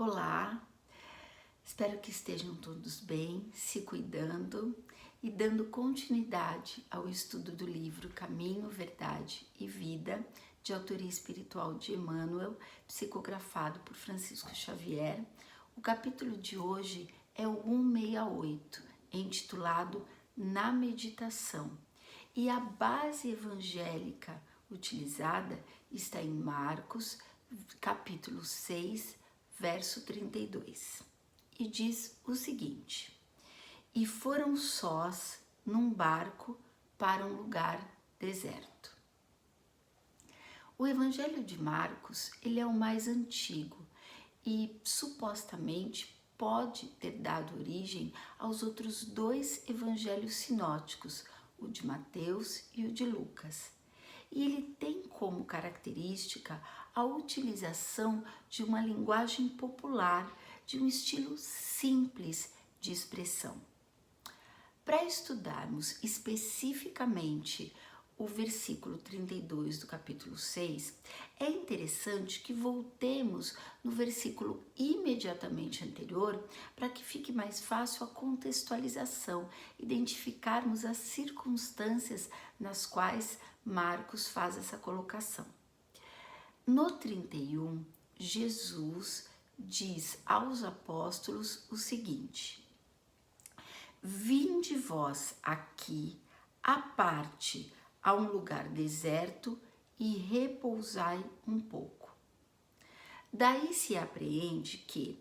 Olá, espero que estejam todos bem, se cuidando e dando continuidade ao estudo do livro Caminho, Verdade e Vida, de autoria espiritual de Emmanuel, psicografado por Francisco Xavier. O capítulo de hoje é o 168, intitulado Na Meditação. E a base evangélica utilizada está em Marcos, capítulo 6, verso 32, e diz o seguinte: E foram sós num barco para um lugar deserto. O Evangelho de Marcos, ele é o mais antigo e supostamente pode ter dado origem aos outros dois evangelhos sinóticos, o de Mateus e o de Lucas. E ele tem como característica a utilização de uma linguagem popular, de um estilo simples de expressão. Para estudarmos especificamente o versículo 32 do capítulo 6, é interessante que voltemos no versículo imediatamente anterior para que fique mais fácil a contextualização, identificarmos as circunstâncias nas quais Marcos faz essa colocação. No 31, Jesus diz aos apóstolos o seguinte: Vinde vós aqui, à parte, a um lugar deserto e repousai um pouco. Daí se apreende que,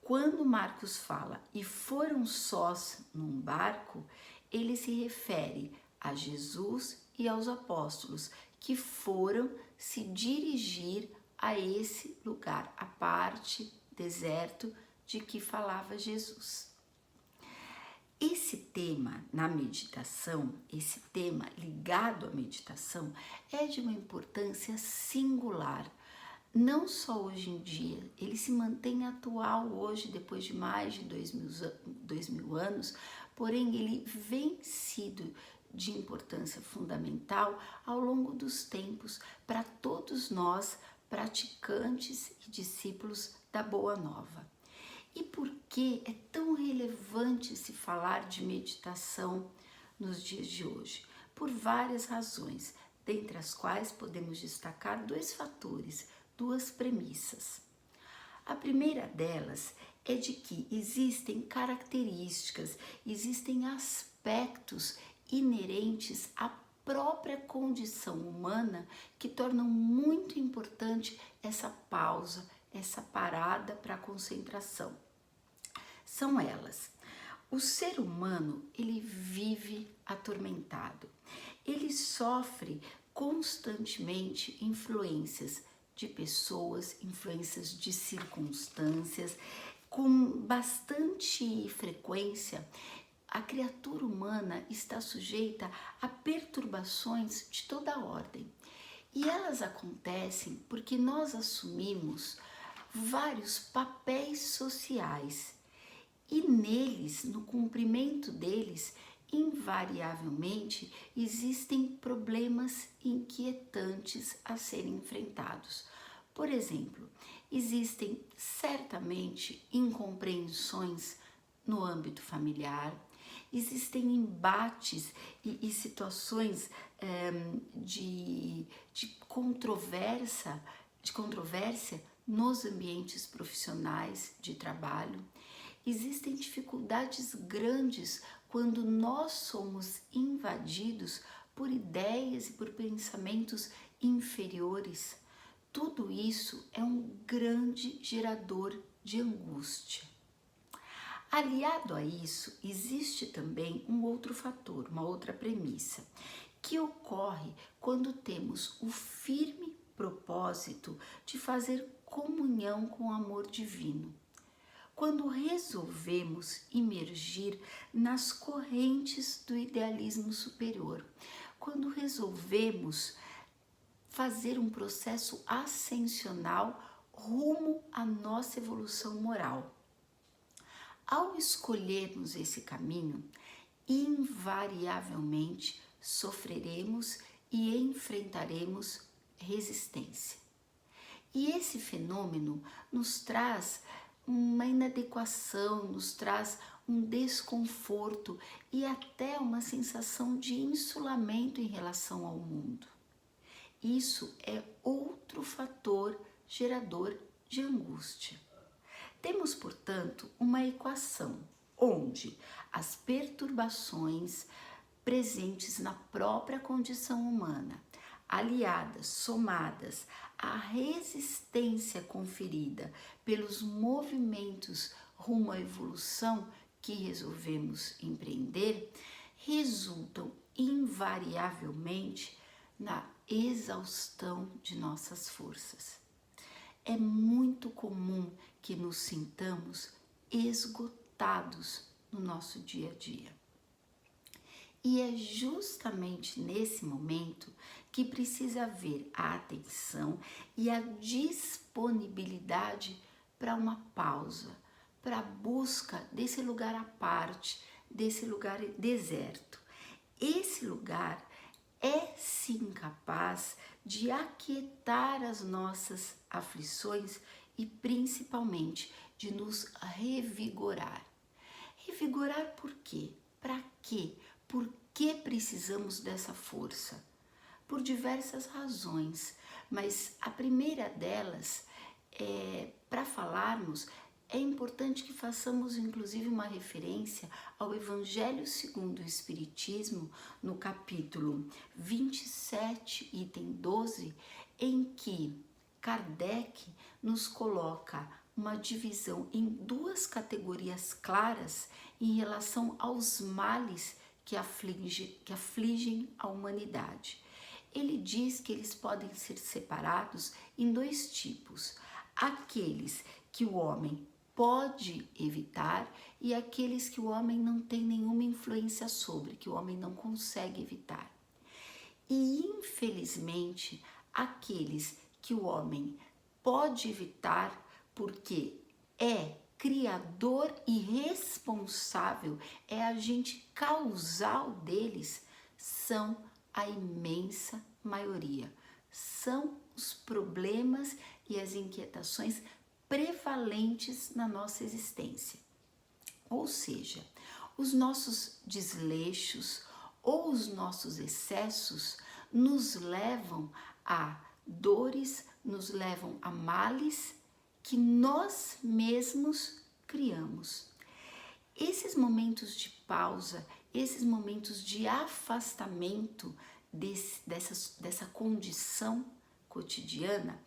quando Marcos fala e foram sós num barco, ele se refere a Jesus e aos apóstolos que foram se dirigir a esse lugar, a parte, deserto, de que falava Jesus. Esse tema na meditação, esse tema ligado à meditação, é de uma importância singular. Não só hoje em dia, ele se mantém atual hoje, depois de mais de 2000 anos, porém ele vem sido de importância fundamental ao longo dos tempos para todos nós, praticantes e discípulos da Boa Nova. E por que é tão relevante se falar de meditação nos dias de hoje? Por várias razões, dentre as quais podemos destacar dois fatores, duas premissas. A primeira delas é de que existem características, existem aspectos inerentes à própria condição humana que tornam muito importante essa pausa, essa parada para a concentração. São elas: o ser humano, ele vive atormentado, ele sofre constantemente influências de pessoas, influências de circunstâncias. Com bastante frequência, a criatura humana está sujeita a perturbações de toda ordem. E elas acontecem porque nós assumimos vários papéis sociais e neles, no cumprimento deles, invariavelmente existem problemas inquietantes a serem enfrentados. Por exemplo, existem certamente incompreensões no âmbito familiar, existem embates e situações de controvérsia nos ambientes profissionais de trabalho. Existem dificuldades grandes quando nós somos invadidos por ideias e por pensamentos inferiores. Tudo isso é um grande gerador de angústia. Aliado a isso, existe também um outro fator, uma outra premissa, que ocorre quando temos o firme propósito de fazer comunhão com o amor divino. Quando resolvemos imergir nas correntes do idealismo superior, quando resolvemos fazer um processo ascensional rumo à nossa evolução moral. Ao escolhermos esse caminho, invariavelmente sofreremos e enfrentaremos resistência. E esse fenômeno nos traz uma inadequação, nos traz um desconforto e até uma sensação de insulamento em relação ao mundo. Isso é outro fator gerador de angústia. Temos, portanto, uma equação onde as perturbações presentes na própria condição humana, aliadas, somadas à resistência conferida pelos movimentos rumo à evolução que resolvemos empreender, resultam invariavelmente na exaustão de nossas forças. É muito comum que nos sintamos esgotados no nosso dia a dia. E é justamente nesse momento que precisa haver a atenção e a disponibilidade para uma pausa, para a busca desse lugar à parte, desse lugar deserto. Esse lugar é sim capaz de aquietar as nossas aflições e principalmente de nos revigorar. Revigorar por quê? Para quê? Por que precisamos dessa força? Por diversas razões, mas a primeira delas, para falarmos, é importante que façamos inclusive uma referência ao Evangelho segundo o Espiritismo, no capítulo 27, item 12, em que Kardec nos coloca uma divisão em duas categorias claras em relação aos males que afligem a humanidade. Ele diz que eles podem ser separados em dois tipos: aqueles que o homem pode evitar e aqueles que o homem não tem nenhuma influência sobre, que o homem não consegue evitar. E infelizmente, aqueles que o homem pode evitar porque é criador e responsável, é agente causal deles, são a imensa maioria. São os problemas e as inquietações prevalentes na nossa existência. Ou seja, os nossos desleixos ou os nossos excessos nos levam a dores, nos levam a males que nós mesmos criamos. Esses momentos de pausa, esses momentos de afastamento dessa condição cotidiana,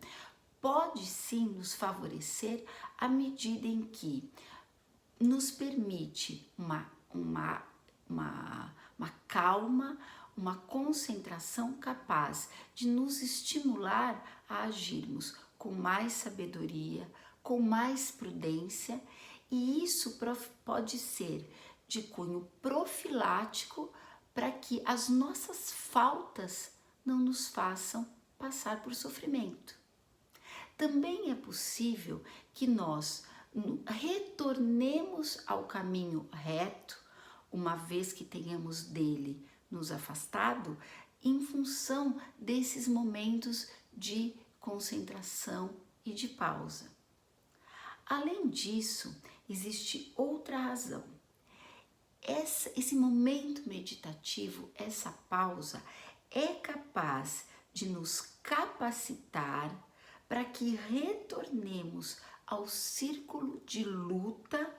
pode sim nos favorecer à medida em que nos permite uma calma, uma concentração capaz de nos estimular a agirmos com mais sabedoria, com mais prudência, e isso pode ser de cunho profilático para que as nossas faltas não nos façam passar por sofrimento. Também é possível que nós retornemos ao caminho reto, uma vez que tenhamos dele nos afastado, em função desses momentos de concentração e de pausa. Além disso, existe outra razão. Esse momento meditativo, essa pausa, é capaz de nos capacitar para que retornemos ao círculo de luta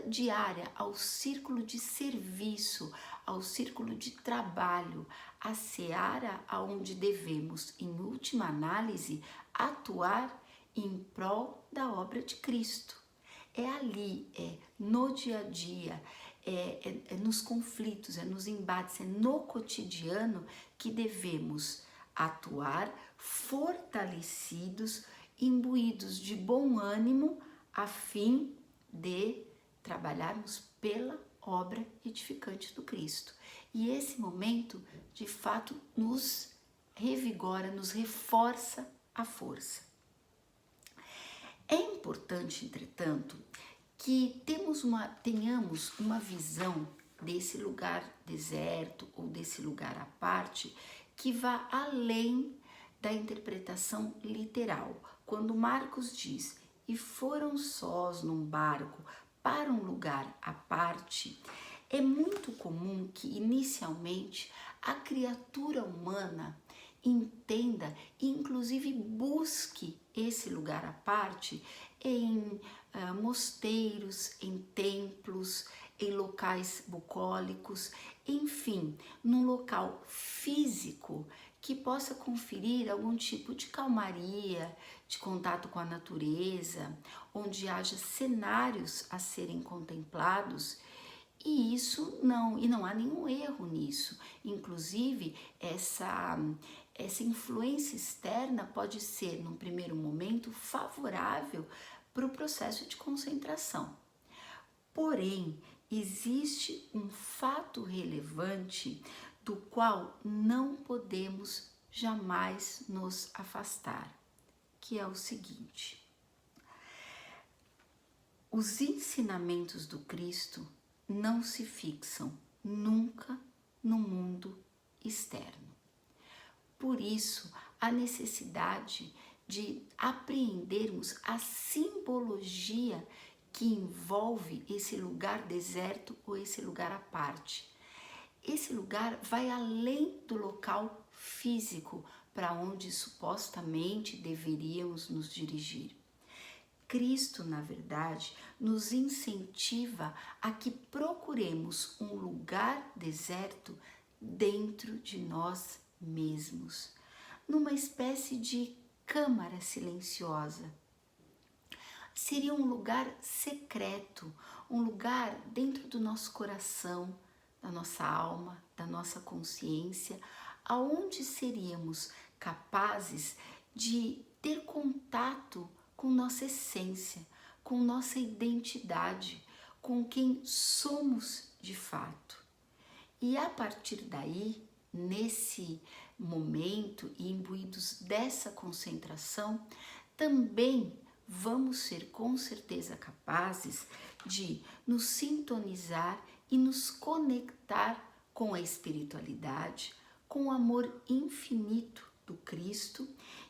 diária, ao círculo de serviço, ao círculo de trabalho, a seara aonde devemos, em última análise, atuar em prol da obra de Cristo. É ali, é no dia a dia, é nos conflitos, é nos embates, é no cotidiano que devemos atuar fortalecidos, imbuídos de bom ânimo, a fim de trabalharmos pela obra edificante do Cristo. E esse momento, de fato, nos revigora, nos reforça a força. É importante, entretanto, que tenhamos uma visão desse lugar deserto ou desse lugar à parte que vá além da interpretação literal. Quando Marcos diz, e foram sós num barco para um lugar à parte, é muito comum que inicialmente a criatura humana entenda e inclusive busque esse lugar à parte em mosteiros, em templos, em locais bucólicos, enfim, num local físico que possa conferir algum tipo de calmaria, de contato com a natureza, onde haja cenários a serem contemplados. E não há nenhum erro nisso. Inclusive, essa influência externa pode ser, num primeiro momento, favorável para o processo de concentração. Porém, existe um fato relevante do qual não podemos jamais nos afastar, que é o seguinte: os ensinamentos do Cristo não se fixam nunca no mundo externo. Por isso, a necessidade de apreendermos a simbologia que envolve esse lugar deserto ou esse lugar à parte. Esse lugar vai além do local físico para onde supostamente deveríamos nos dirigir. Cristo, na verdade, nos incentiva a que procuremos um lugar deserto dentro de nós mesmos, numa espécie de câmara silenciosa. Seria um lugar secreto, um lugar dentro do nosso coração, da nossa alma, da nossa consciência, aonde seríamos capazes de ter contato com nossa essência, com nossa identidade, com quem somos de fato. E a partir daí, nesse momento e imbuídos dessa concentração, também vamos ser com certeza capazes de nos sintonizar e nos conectar com a espiritualidade, com o amor infinito do Cristo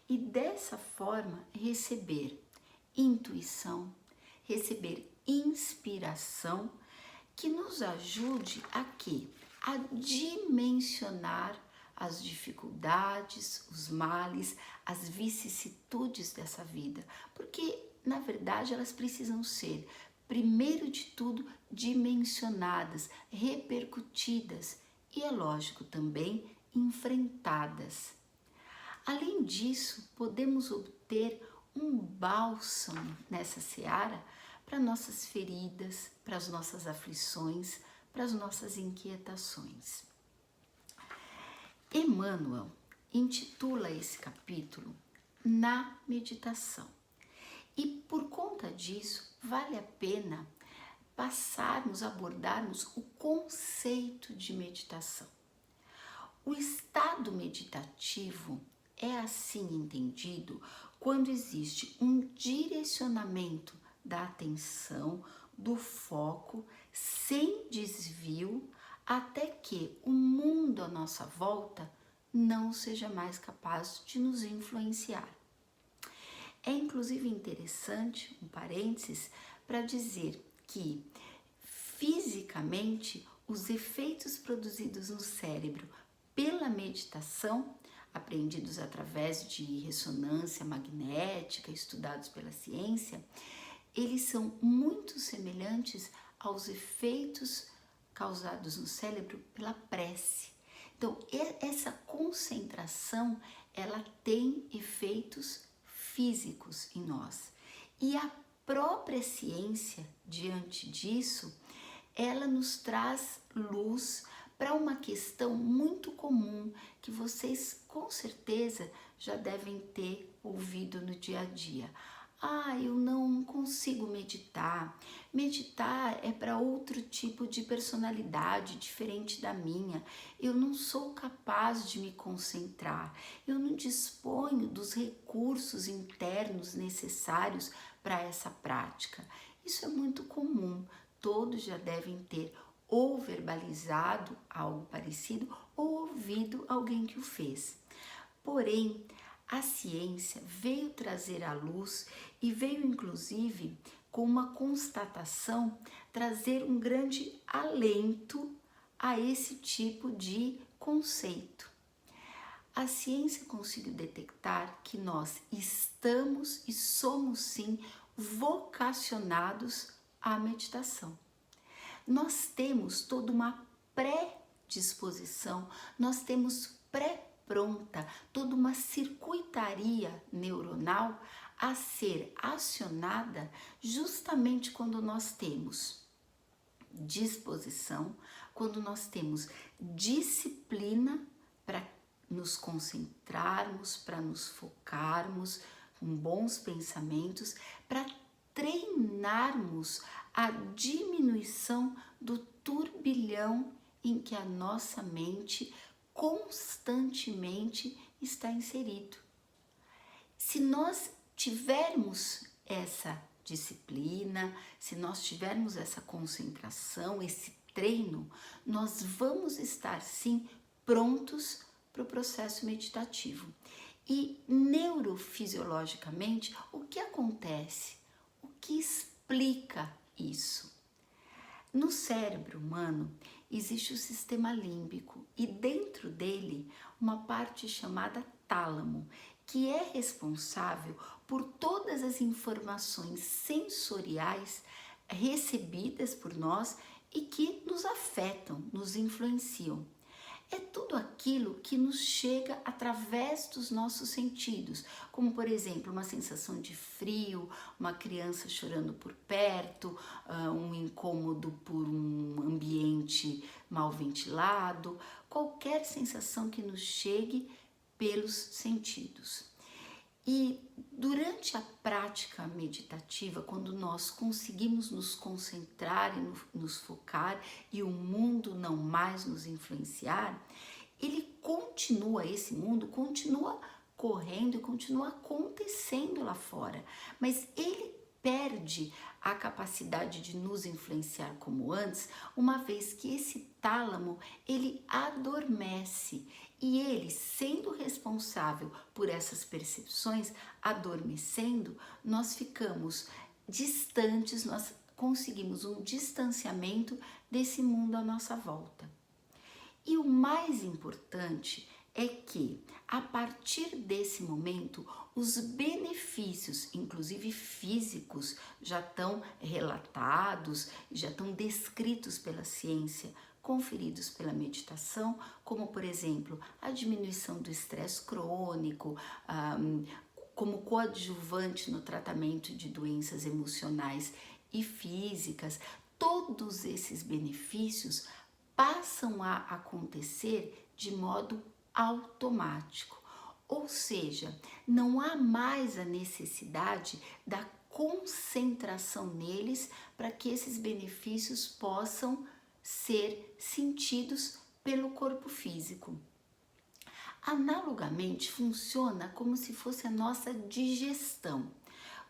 e dessa forma receber intuição, receber inspiração que nos ajude a quê? A dimensionar as dificuldades, os males, as vicissitudes dessa vida, porque na verdade elas precisam ser, primeiro de tudo, dimensionadas, repercutidas e, é lógico, também enfrentadas. Além disso, podemos obter um bálsamo nessa seara para nossas feridas, para as nossas aflições, para as nossas inquietações. Emmanuel intitula esse capítulo Na Meditação. E por conta disso, vale a pena abordarmos o conceito de meditação. O estado meditativo é assim entendido quando existe um direcionamento da atenção, do foco, sem desvio, até que o mundo à nossa volta não seja mais capaz de nos influenciar. É inclusive interessante, um parênteses, para dizer que fisicamente os efeitos produzidos no cérebro pela meditação, apreendidos através de ressonância magnética, estudados pela ciência, eles são muito semelhantes aos efeitos causados no cérebro pela prece. Então, essa concentração, ela tem efeitos físicos em nós. E a própria ciência, diante disso, ela nos traz luz para uma questão muito comum que vocês com certeza já devem ter ouvido no dia a dia. Eu não consigo meditar. Meditar é para outro tipo de personalidade diferente da minha. Eu não sou capaz de me concentrar. Eu não disponho dos recursos internos necessários para essa prática. Isso é muito comum. Todos já devem ter ou verbalizado algo parecido ou ouvido alguém que o fez. Porém, a ciência veio trazer à luz e veio inclusive com uma constatação trazer um grande alento a esse tipo de conceito. A ciência conseguiu detectar que nós estamos e somos sim vocacionados à meditação. Nós temos toda uma predisposição, nós temos pré-pronta toda uma circuitaria neuronal a ser acionada justamente quando nós temos disposição, quando nós temos disciplina para nos concentrarmos, para nos focarmos com bons pensamentos, para treinarmos a diminuição do turbilhão em que a nossa mente constantemente está inserido. Se nós tivermos essa disciplina, se nós tivermos essa concentração, esse treino, nós vamos estar sim prontos para o processo meditativo. E neurofisiologicamente, o que acontece? O que explica isso? No cérebro humano existe o sistema límbico e dentro dele uma parte chamada tálamo, que é responsável por todas as informações sensoriais recebidas por nós e que nos afetam, nos influenciam. É tudo aquilo que nos chega através dos nossos sentidos, como por exemplo uma sensação de frio, uma criança chorando por perto, um incômodo por um ambiente mal ventilado, qualquer sensação que nos chegue pelos sentidos. E durante a prática meditativa, quando nós conseguimos nos concentrar e nos focar e o mundo não mais nos influenciar, esse mundo continua correndo e continua acontecendo lá fora, mas ele perde a capacidade de nos influenciar como antes, uma vez que esse tálamo, ele adormece e ele, sendo responsável por essas percepções, adormecendo, nós ficamos distantes, nós conseguimos um distanciamento desse mundo à nossa volta. E o mais importante é que, a partir desse momento, os benefícios, inclusive físicos, já estão relatados, já estão descritos pela ciência, conferidos pela meditação, como, por exemplo, a diminuição do estresse crônico, como coadjuvante no tratamento de doenças emocionais e físicas. Todos esses benefícios passam a acontecer de modo automático, ou seja, não há mais a necessidade da concentração neles para que esses benefícios possam ser sentidos pelo corpo físico. Analogamente, funciona como se fosse a nossa digestão.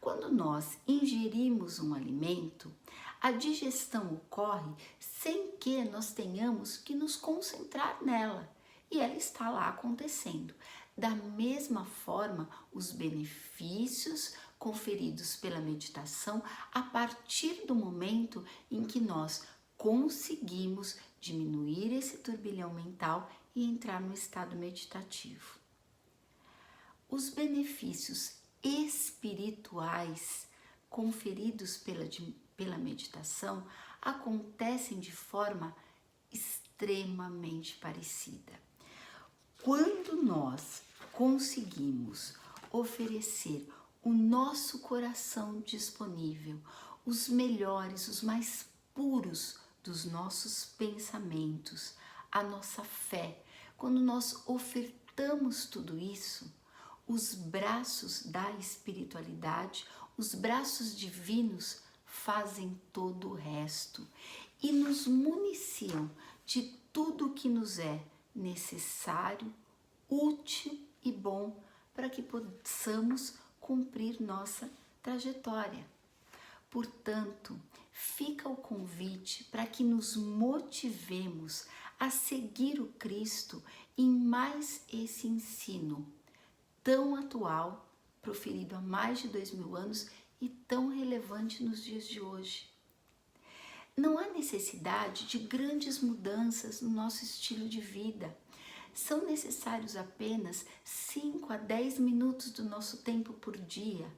Quando nós ingerimos um alimento, a digestão ocorre sem que nós tenhamos que nos concentrar nela e ela está lá acontecendo. Da mesma forma, os benefícios conferidos pela meditação a partir do momento em que nós conseguimos diminuir esse turbilhão mental e entrar no estado meditativo. Os benefícios espirituais conferidos pela meditação acontecem de forma extremamente parecida. Quando nós conseguimos oferecer o nosso coração disponível, os melhores, os mais puros dos nossos pensamentos, a nossa fé, quando nós ofertamos tudo isso, os braços da espiritualidade, os braços divinos fazem todo o resto e nos municiam de tudo o que nos é necessário, útil e bom para que possamos cumprir nossa trajetória. Portanto, fica o convite para que nos motivemos a seguir o Cristo em mais esse ensino tão atual, proferido há mais de 2000 anos e tão relevante nos dias de hoje. Não há necessidade de grandes mudanças no nosso estilo de vida. São necessários apenas 5 a 10 minutos do nosso tempo por dia.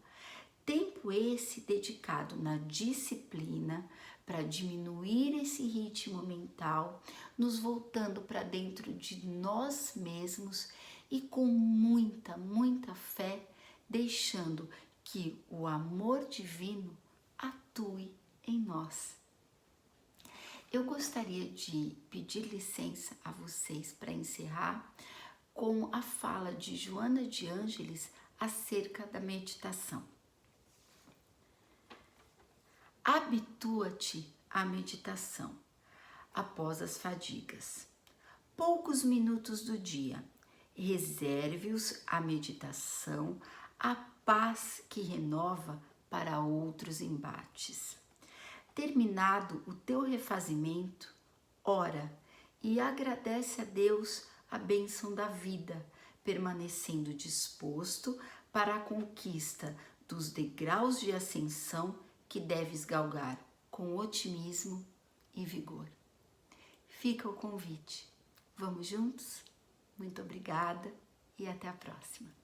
Tempo esse dedicado na disciplina para diminuir esse ritmo mental, nos voltando para dentro de nós mesmos e com muita, muita fé, deixando que o amor divino atue em nós. Eu gostaria de pedir licença a vocês para encerrar com a fala de Joana de Ângeles acerca da meditação. Habitua-te à meditação após as fadigas. Poucos minutos do dia, reserve-os à meditação, à paz que renova para outros embates. Terminado o teu refazimento, ora e agradece a Deus a bênção da vida, permanecendo disposto para a conquista dos degraus de ascensão que deves galgar com otimismo e vigor. Fica o convite. Vamos juntos? Muito obrigada e até a próxima.